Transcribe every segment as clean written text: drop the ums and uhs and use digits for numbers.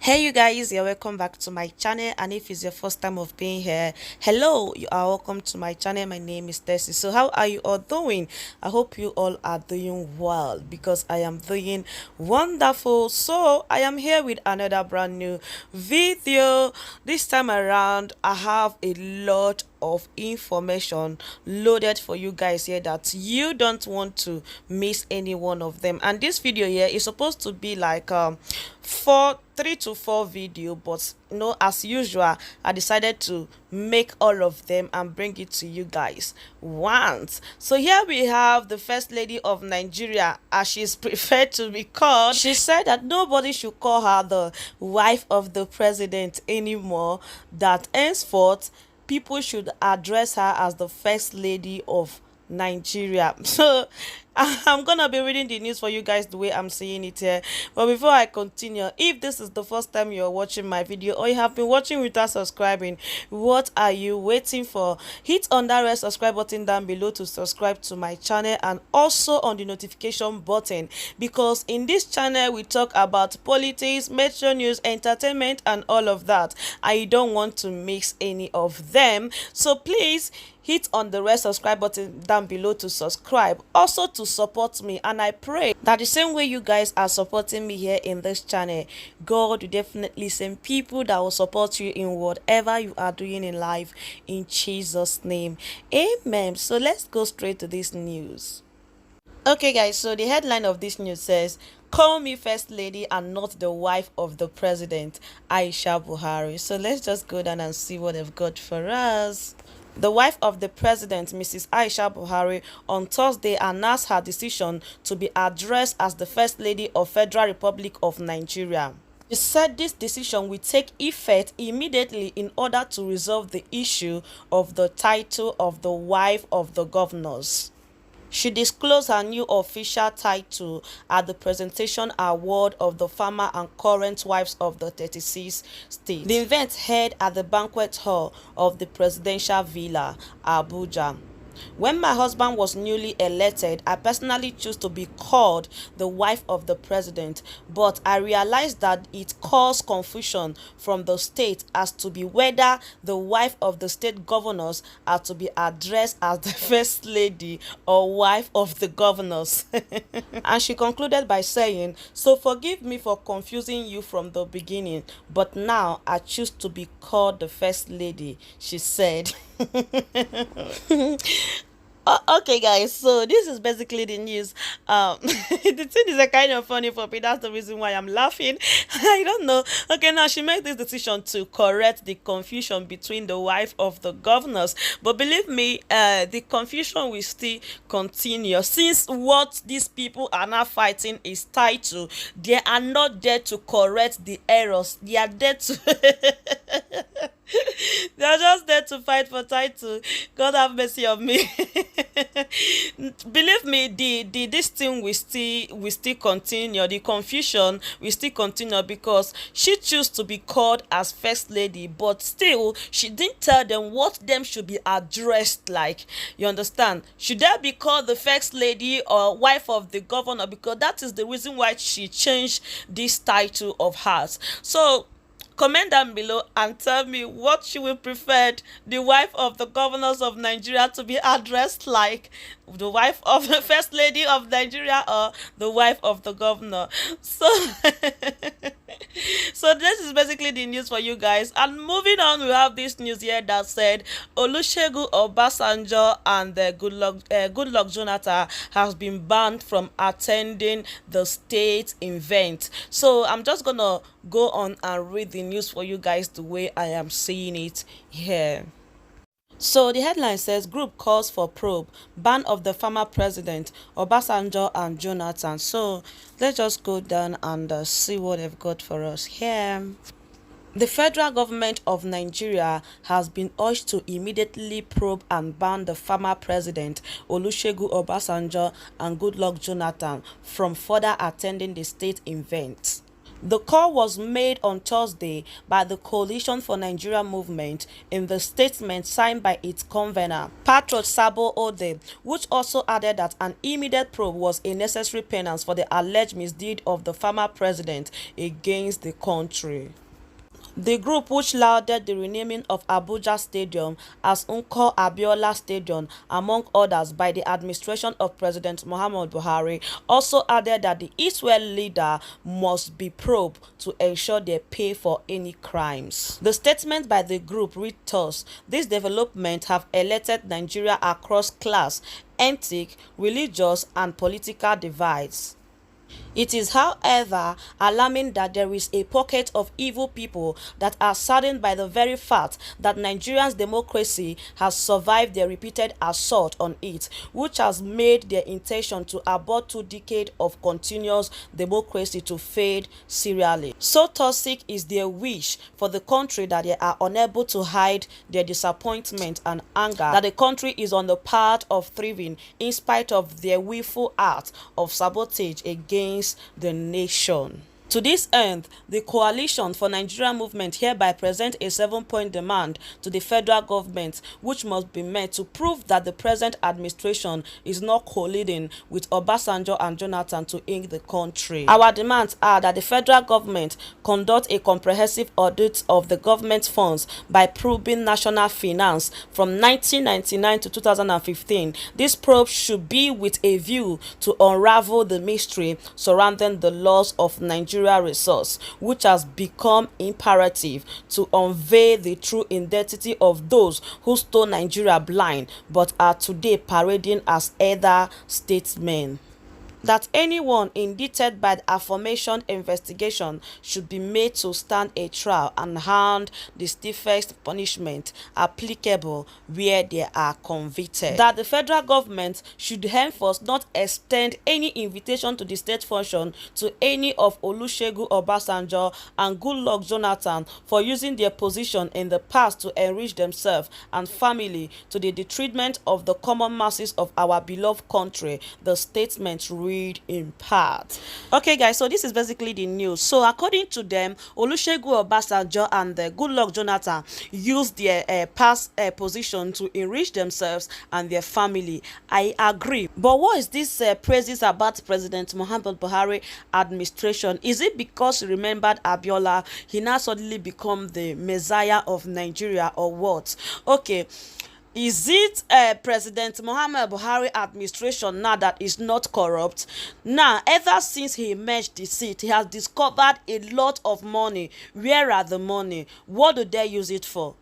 Hey you guys, you're welcome back to my channel, and if it's your first time of being here, hello, you are welcome to my channel. My name is Tessie. So how are you all doing? I hope you all are doing well, because I am doing wonderful. So I am here with another brand new video. This time around I have a lot of information loaded for you guys here that you don't want to miss any one of them. And this video here is supposed to be like 3 to 4 video, but as usual I decided to make all of them and bring it to you guys once. So here we have the first lady of Nigeria, as she's preferred to be called. She said that nobody should call her the wife of the president anymore, that henceforth people should address her as the first lady of Nigeria. So I'm gonna be reading the news for you guys the way I'm seeing it here. But before I continue, if this is the first time you're watching my video, or you have been watching without subscribing, what are you waiting for? Hit on that red subscribe button down below to subscribe to my channel, and also on the notification button, because in this channel we talk about politics, metro news, entertainment, and all of that. I don't want to mix any of them, so please hit on the red subscribe button down below to subscribe, also to support me. And I pray that the same way you guys are supporting me here in this channel, God will definitely send people that will support you in whatever you are doing in life, in Jesus' name, amen. So let's go straight to this news. Okay guys, so the headline of this news says, "Call me first lady and not the wife of the president, Aisha Buhari." So let's just go down and see what they've got for us. The wife of the president, Mrs. Aisha Buhari, on Thursday announced her decision to be addressed as the First Lady of Federal Republic of Nigeria. She said this decision will take effect immediately in order to resolve the issue of the title of the wife of the governors. She disclosed her new official title at the presentation award of the former and current wives of the 36 states. The event held at the banquet hall of the presidential villa, Abuja. "When my husband was newly elected, I personally chose to be called the wife of the president, but I realized that it caused confusion from the state as to be whether the wife of the state governors are to be addressed as the first lady or wife of the governors." And she concluded by saying, "So forgive me for confusing you from the beginning, but now I choose to be called the first lady," she said. Okay guys, so this is basically the news. The thing is a kind of funny for me. That's the reason why I'm laughing. I don't know. Okay, now she made this decision to correct the confusion between the wife of the governors, but believe me, the confusion will still continue, since what these people are now fighting is title. They are not there to correct the errors. They are there to they are just there to fight for title. God have mercy on me. Believe me, this thing will still continue. The confusion will still continue, because she chose to be called as first lady, but still she didn't tell them what them should be addressed like. You understand? Should they be called the first lady or wife of the governor? Because that is the reason why she changed this title of hers. So comment down below and tell me what she will prefer the wife of the governors of Nigeria to be addressed like, the wife of the first lady of Nigeria or the wife of the governor. So so this is basically the news for you guys. And moving on, we have this news here that said Olusegun, Obasanjo, and the Goodluck Jonathan has been banned from attending the state event. So I'm just gonna go on and read the news for you guys the way I am seeing it here. So the headline says, "Group calls for probe, ban of the former president, Obasanjo and Jonathan." So let's just go down and see what they've got for us here. The federal government of Nigeria has been urged to immediately probe and ban the former president, Olusegun Obasanjo, and Goodluck Jonathan from further attending the state event. The call was made on Thursday by the Coalition for Nigeria movement in the statement signed by its convener, Patriot Sabo Ode, which also added that an immediate probe was a necessary penance for the alleged misdeed of the former president against the country. The group, which lauded the renaming of Abuja Stadium as Nko Abiola Stadium, among others, by the administration of President Muhammadu Buhari, also added that the Israel leader must be probed to ensure they pay for any crimes. The statement by the group read thus: "These developments have alerted Nigeria across class, ethnic, religious, and political divides. It is, however, alarming that there is a pocket of evil people that are saddened by the very fact that Nigeria's democracy has survived their repeated assault on it, which has made their intention to abort 2 decades of continuous democracy to fade serially. So toxic is their wish for the country that they are unable to hide their disappointment and anger that the country is on the path of thriving in spite of their willful act of sabotage against the nation." To this end, the Coalition for Nigeria movement hereby present a 7-point demand to the federal government, which must be met to prove that the present administration is not colluding with Obasanjo and Jonathan to ink the country. Our demands are that the federal government conduct a comprehensive audit of the government funds by probing national finance from 1999 to 2015. This probe should be with a view to unravel the mystery surrounding the loss of Nigeria resource, which has become imperative to unveil the true identity of those who stole Nigeria blind but are today parading as elder statesmen. That anyone indicted by the aforementioned investigation should be made to stand a trial and hand the stiffest punishment applicable where they are convicted. That the federal government should henceforth not extend any invitation to the state function to any of Olusegun Obasanjo and Goodluck Jonathan for using their position in the past to enrich themselves and family to the detriment of the common masses of our beloved country, the statement read in part. Okay guys, so this is basically the news. So according to them, Olusegun Obasanjo and Goodluck Jonathan used their past position to enrich themselves and their family. I agree, but what is this praises about President Muhammadu Buhari administration? Is it because he remembered Abiola, he now suddenly become the messiah of Nigeria, or what? Okay, is it President Muhammadu Buhari administration now that is not corrupt? Now, ever since he emerged the seat, he has discovered a lot of money. Where are the money? What do they use it for?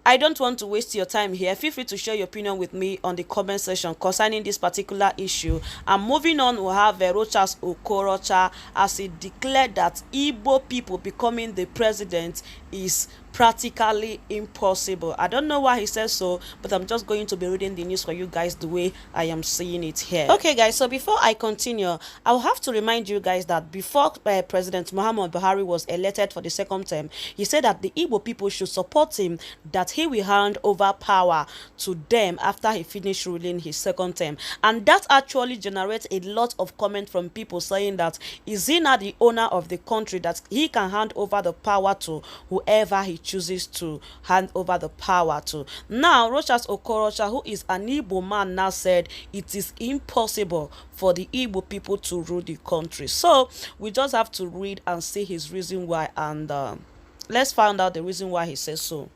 I don't want to waste your time here. Feel free to share your opinion with me on the comment section concerning this particular issue. And moving on, we'll have Rochas okorocha as he declared that Igbo people becoming the president is practically impossible. I don't know why he says so, but I'm just going to be reading the news for you guys the way I am seeing it here. Okay guys, so before I continue, I'll have to remind you guys that before President Muhammadu Buhari was elected for the second term, he said that the Igbo people should support him, that he will hand over power to them after he finished ruling his second term. And that actually generates a lot of comment from people saying that is he not the owner of the country, that he can hand over the power to whoever he chooses to hand over the power to. Now, Rochas Okorocha, who is an Igbo man, now said it is impossible for the Igbo people to rule the country. So we just have to read and see his reason why, and let's find out the reason why he says so.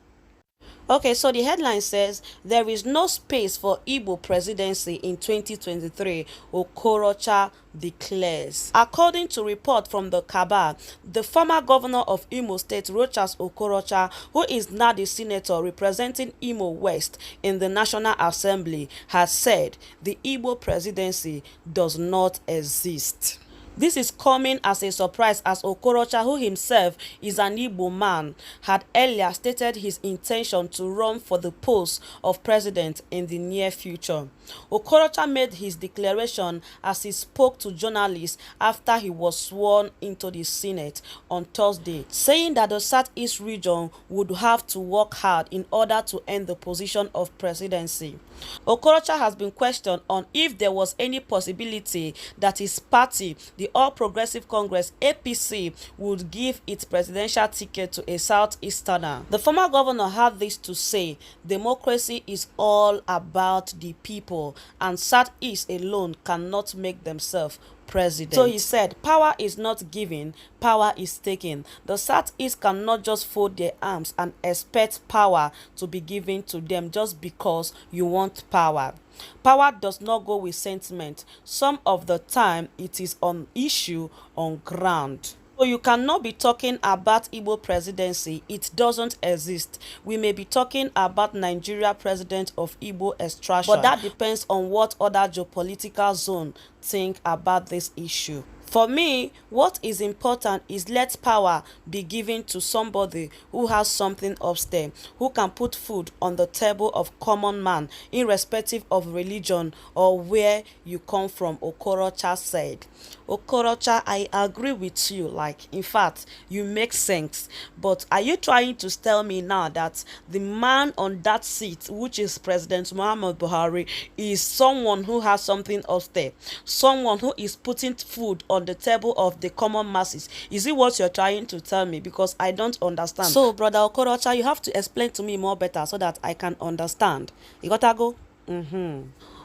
Okay, so the headline says, "There is no space for Igbo presidency in 2023, Okorocha declares." According to report from the Cabal, the former governor of Imo State, Rochas Okorocha, who is now the senator representing Imo West in the National Assembly, has said the Igbo presidency does not exist. This is coming as a surprise, as Okorocha, who himself is an Igbo man, had earlier stated his intention to run for the post of president in the near future. Okorocha made his declaration as he spoke to journalists after he was sworn into the Senate on Thursday, saying that the Southeast region would have to work hard in order to end the position of presidency. Okorocha has been questioned on if there was any possibility that his party, the the All Progressive Congress (APC) would give its presidential ticket to a Southeasterner. The former governor had this to say: democracy is all about the people, and Southeast alone cannot make themselves president. So he said, power is not given, power is taken. The Southeast cannot just fold their arms and expect power to be given to them just because you want power. Power does not go with sentiment. Some of the time it is on issue, on ground. So you cannot be talking about Igbo presidency. It doesn't exist. We may be talking about Nigeria president of Igbo extraction, but that depends on what other geopolitical zone think about this issue. For me, what is important is let power be given to somebody who has something upstairs, who can put food on the table of common man, irrespective of religion or where you come from, Okorocha said. Okorocha, I agree with you. Like, in fact, you make sense. But are you trying to tell me now that the man on that seat, which is President Muhammad Buhari, is someone who has something upstairs, someone who is putting food on the table of the common masses? Is it what you're trying to tell me? Because I don't understand. So, brother Okorocha, you have to explain to me more better so that I can understand. You gotta go?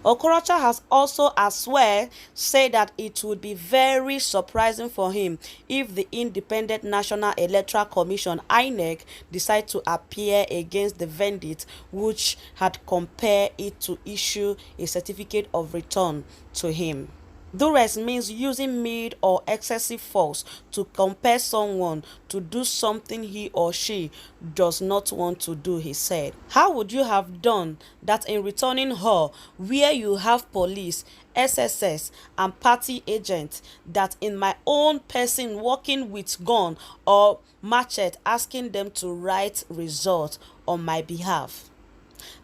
Okorocha has also as well said that it would be very surprising for him if the Independent National Electoral Commission (INEC) decide to appear against the verdict, which had compelled it to issue a certificate of return to him. Duress means using mid or excessive force to compel someone to do something he or she does not want to do, he said. How would you have done that in returning her, where you have police, SSS and party agents, that in my own person working with gun or machete asking them to write results on my behalf?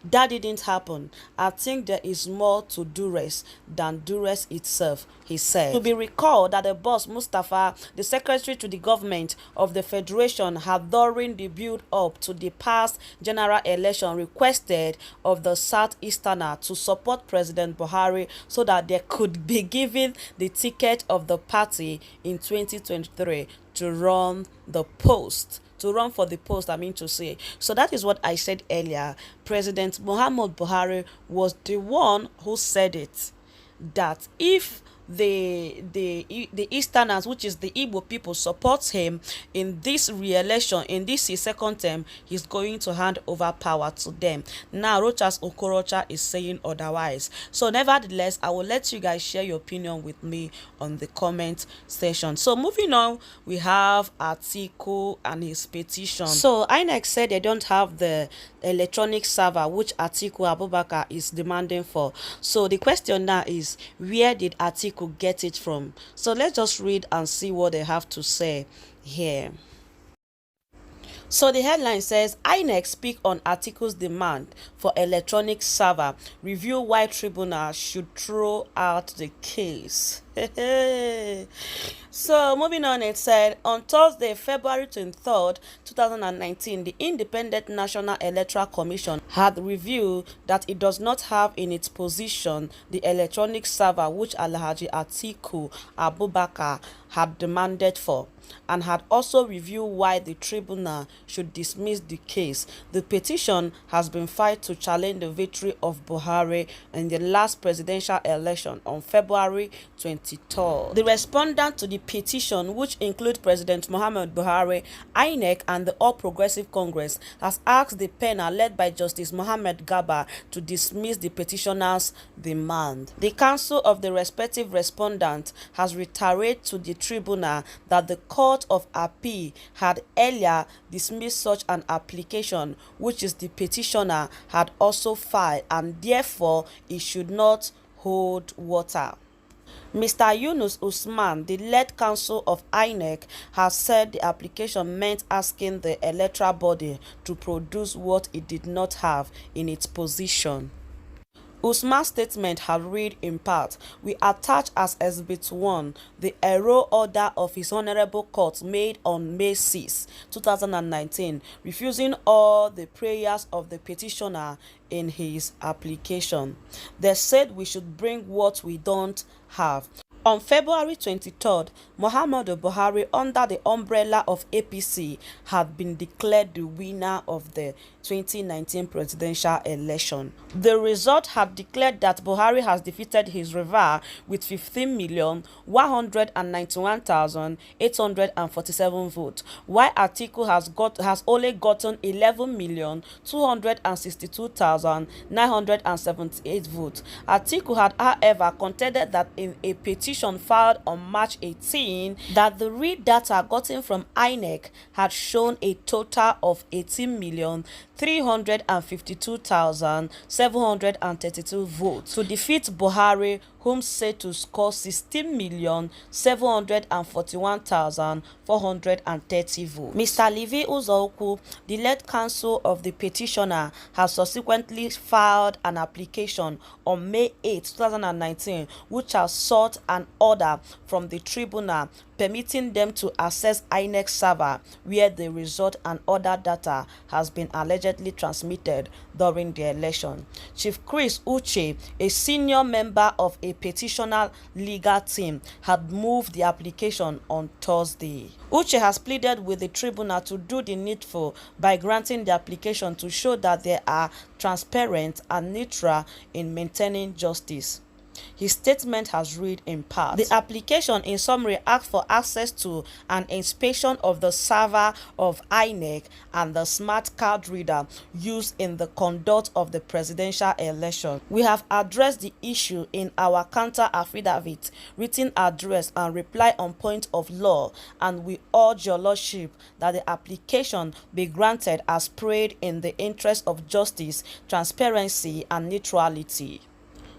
That didn't happen. I think there is more to duress than duress itself, he said. To be recalled that the boss Mustafa, the secretary to the government of the federation, had during the build-up to the past general election requested of the Southeasterner to support President Buhari so that they could be given the ticket of the party in 2023 to run the post. To run for the post, I mean to say. So that is what I said earlier. President Muhammad Buhari was the one who said it, that if the Easterners, which is the Igbo people, supports him in this re-election, in this his second term, he's going to hand over power to them. Now Rochas Okorocha is saying otherwise. So nevertheless, I will let you guys share your opinion with me on the comment section. So moving on, we have Atiku and his petition. So Inec said they don't have the electronic server which Atiku Abubakar is demanding for. So the question now is, where did Atiku get it from? So let's just read and see what they have to say here. So the headline says, INEC speak on Atiku's demand for electronic server, review why tribunal should throw out the case. So moving on, it said, on Thursday, February 23rd, 2019, the Independent National Electoral Commission had reviewed that it does not have in its possession the electronic server which Alhaji Atiku Abubakar had demanded for, and had also reviewed why the tribunal should dismiss the case. The petition has been filed to challenge the victory of Buhari in the last presidential election on February 23rd. The respondent to the petition, which include President Muhammad Buhari, INEC and the All Progressive Congress, has asked the panel led by Justice Mohammed Garba to dismiss the petitioner's demand. The counsel of the respective respondents has reiterated to the tribunal that the Court of Appeal had earlier dismissed such an application, which is the petitioner had also filed, and therefore it should not hold water. Mr. Yunus Usman, the lead counsel of INEC, has said the application meant asking the electoral body to produce what it did not have in its possession. Usman's statement had read in part, "We attach as Exhibit 1 the error order of His Honorable Court made on May 6, 2019, refusing all the prayers of the petitioner in his application. They said we should bring what we don't have. On February 23rd, Muhammadu Buhari, under the umbrella of APC, had been declared the winner of the 2019 presidential election. The result had declared that Buhari has defeated his rival with 15,191,847 votes, while Atiku has only gotten 11,262,978 votes. Atiku had, however, contended that in a petition filed on March 18 that the real data gotten from Inec had shown a total of 18,352,732 votes to defeat Buhari, whom said to score 16,741,430 votes. Mr. Levi Uzoku, the lead counsel of the petitioner, has subsequently filed an application on May 8, 2019, which has sought an order from the tribunal permitting them to access INEC server where the result and other data has been allegedly transmitted during the election. Chief Chris Uche, a senior member of a petitioner legal team, had moved the application on Thursday. Uche has pleaded with the tribunal to do the needful by granting the application to show that they are transparent and neutral in maintaining justice. His statement has read in part: the application in summary asks for access to an inspection of the server of INEC and the smart card reader used in the conduct of the presidential election. We have addressed the issue in our counter affidavit, written address and reply on point of law, and we urge your lordship that the application be granted as prayed in the interest of justice, transparency and neutrality.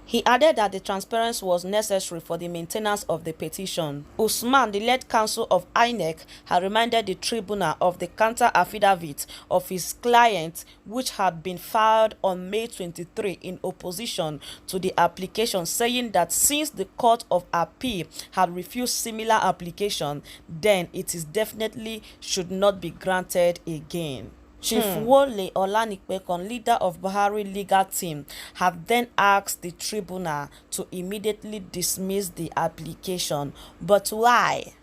He added that the transparency was necessary for the maintenance of the petition. Usman, the lead counsel of INEC, had reminded the tribunal of the counter-affidavit of his client, which had been filed on May 23 in opposition to the application, saying that since the Court of Appeal had refused similar application, then it is definitely should not be granted again. Chief Wole Olanipekon, leader of Buhari legal team, had then asked the tribunal to immediately dismiss the application. But why?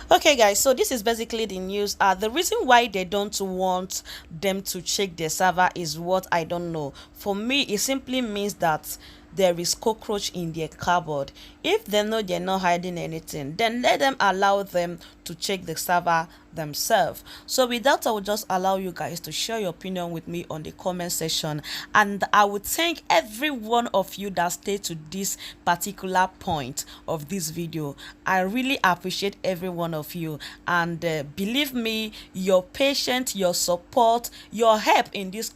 Okay guys, so this is basically the news. The reason why they don't want them to check their server is what I don't know. For me, it simply means that there is cockroach in their cupboard. If they know they're not hiding anything, then let them allow them to check the server themselves. So with that, I will just allow you guys to share your opinion with me on the comment section, and I would thank every one of you that stayed to this particular point of this video. I really appreciate every one of you, and believe me, your patience, your support, your help in this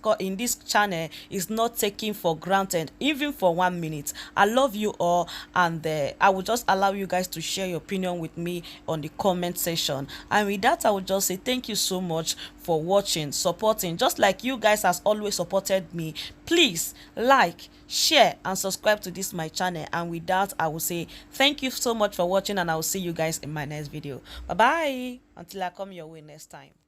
channel is not taken for granted, even for 1 minute. I love you all, and I will just allow you guys to share your opinion with me on the comment section. And with that, I will just say thank you so much for watching, supporting, just like you guys has always supported me. Please like, share and subscribe to this my channel. And with that, I will say thank you so much for watching, and I will see you guys in my next video. Bye bye, until I come your way next time.